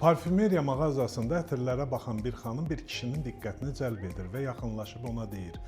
Parfümeriya mağazasında ətirlərə baxan bir xanım bir kişinin diqqətini cəlb edir və yaxınlaşıb ona deyir: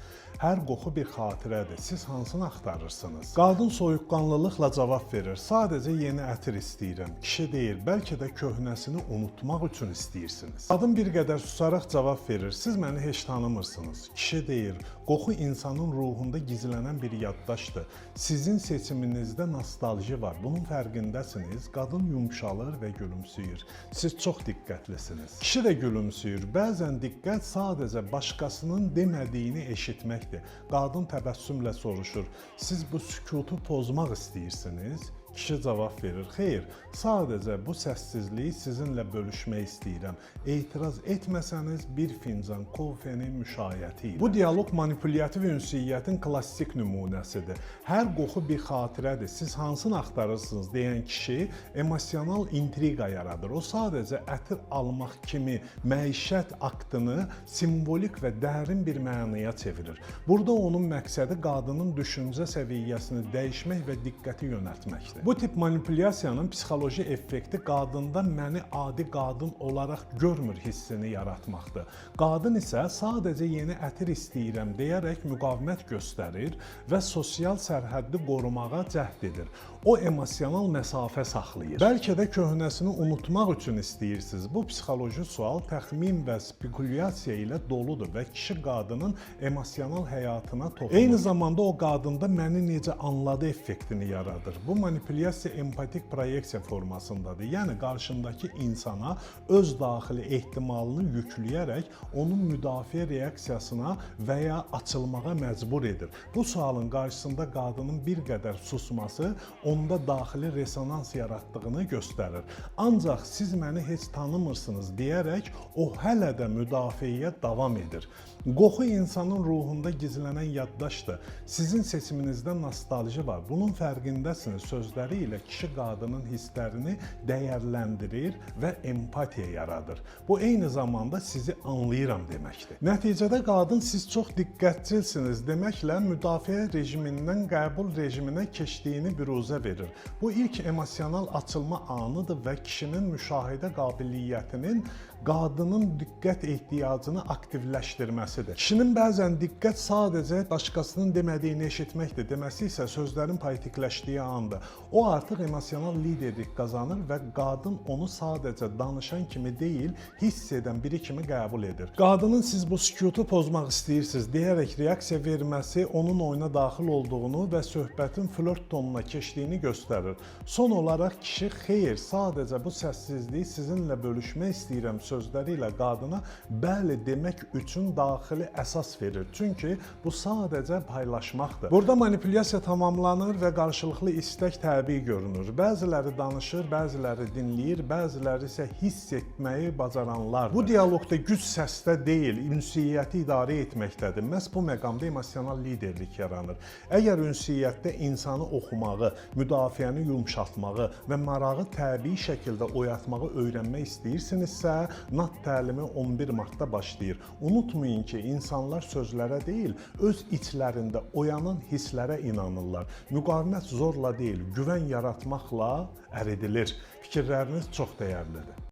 "Hər qoxu bir xatirədir. Siz hansını axtarırsınız?" Qadın soyuqqanlılıqla cavab verir: "Sadəcə yeni ətir istəyirəm." Kişi deyir: "Bəlkə də köhnəsini unutmaq üçün istəyirsiniz." Qadın bir qədər susaraq cavab verir: "Siz məni heç tanımırsınız." Kişi deyir: "Qoxu insanın ruhunda gizlənən bir yaddaşdır. Sizin seçiminizdə nostalji var. Bunun fərqindəsiniz." Qadın yumşalır və gülümsüyür: "Siz çox diqqətlisiniz." Kişi də gülümsüyür. Bəzən diqqət sadəcə başqasının demədiyini eşitməkdir. Qadın təbəssümlə soruşur: "Siz bu sükutu pozmaq istəyirsiniz?" Kişi cavab verir: "Xeyr, sadəcə bu səssizliyi sizinlə bölüşmək istəyirəm. Etiraz etməsəniz bir fincan kofenin müşayiəti ilə." Bu dialoq manipulyattiv ünsiyyətin klassik nümunəsidir. "Hər qoxu bir xatirədir. Siz hansını axtarırsınız?" deyən kişi emosional intriqa yaradır. O sadəcə ətir almaq kimi məişət aktını simvolik və dərin bir mənaya çevirir. Burada onun məqsədi qadının düşüncə səviyyəsini dəyişmək və diqqəti yönəltməkdir. Bu tip manipulyasiyanın psixoloji effekti qadında "məni adi qadın olaraq görmür" hissini yaratmaqdır. Qadın isə sadəcə yeni ətir istəyirəm deyərək müqavimət göstərir və sosial sərhəddi qorumağa cəhd edir. O emosional məsafə saxlayır. Bəlkə də köhnəsini unutmaq üçün istəyirsiniz. Bu psixoloji sual təxmin və spekulyasiya ilə doludur və kişi qadının emosional həyatına toxunur. Eyni zamanda o qadında "məni necə anladı" effektini yaradır. Bu manipulyasiya empatik proyeksiya formasındadır. Yəni qarşındakı insana öz daxili ehtimalını yükləyərək onun müdafiə reaksiyasına və ya açılmağa məcbur edir. Bu sualın qarşısında qadının bir qədər susması onda daxili resonans yaratdığını göstərir. Ancaq "siz məni heç tanımırsınız" deyərək o hələ də müdafiəyə davam edir. Qoxu insanın ruhunda gizlənən yaddaşdır. Sizin seçiminizdə nostalji var. Bunun fərqindəsiniz sözləri ilə kişi qadının hisslərini dəyərləndirir və empatiya yaradır. Bu eyni zamanda "sizi anlayıram" deməkdir. Nəticədə qadın "siz çox diqqətçilsiniz" deməklə müdafiə rejimindən qəbul rejiminə keçdiyini büruzə verir. Bu ilk emosional açılma anıdır və kişinin müşahidə qabiliyyətinin qadının diqqət ehtiyacını aktivləşdirməsidir. Kişinin bəzən diqqət sadəcə başqasının demədiyini eşitməkdir deməsi isə sözlərin poetikləşdiyi andır. O artıq emosional liderlik qazanır və qadın onu sadəcə danışan kimi deyil, hiss edən biri kimi qəbul edir. Qadının "siz bu sükutu pozmaq istəyirsiniz" deyərək reaksiya verməsi onun oyuna daxil olduğunu və söhbətin flört tonuna keçdiyini göstərir. Son olaraq kişi "xeyr, sadəcə bu səssizliyi sizinlə bölüşmək istəyirəm" sözləri ilə qadına bəli demək üçün daxili əsas verir. Çünki bu sadəcə paylaşmaqdır. Burada manipulyasiya tamamlanır və qarşılıqlı istək təbii görünür. Bəziləri danışır, bəziləri dinləyir, bəziləri isə hiss etməyi bacaranlar. Bu dialoqda güc səsdə deyil, ünsiyyəti idarə etməkdədir. Məhz bu məqamda emosional liderlik yaranır. Əgər ünsiyyətdə insanı oxumağı, müdafiəni yumşaltmağı və marağı təbii şəkildə oyatmağı öyrənmək istəyirsinizsə, NAT təlimi 11 martda başlayır. Unutmayın ki, insanlar sözlərə deyil, öz içlərində oyanan hisslərə inanırlar. Müqavimət zorla deyil, güvən yaratmaqla əridilir. Fikirləriniz çox dəyərlidir.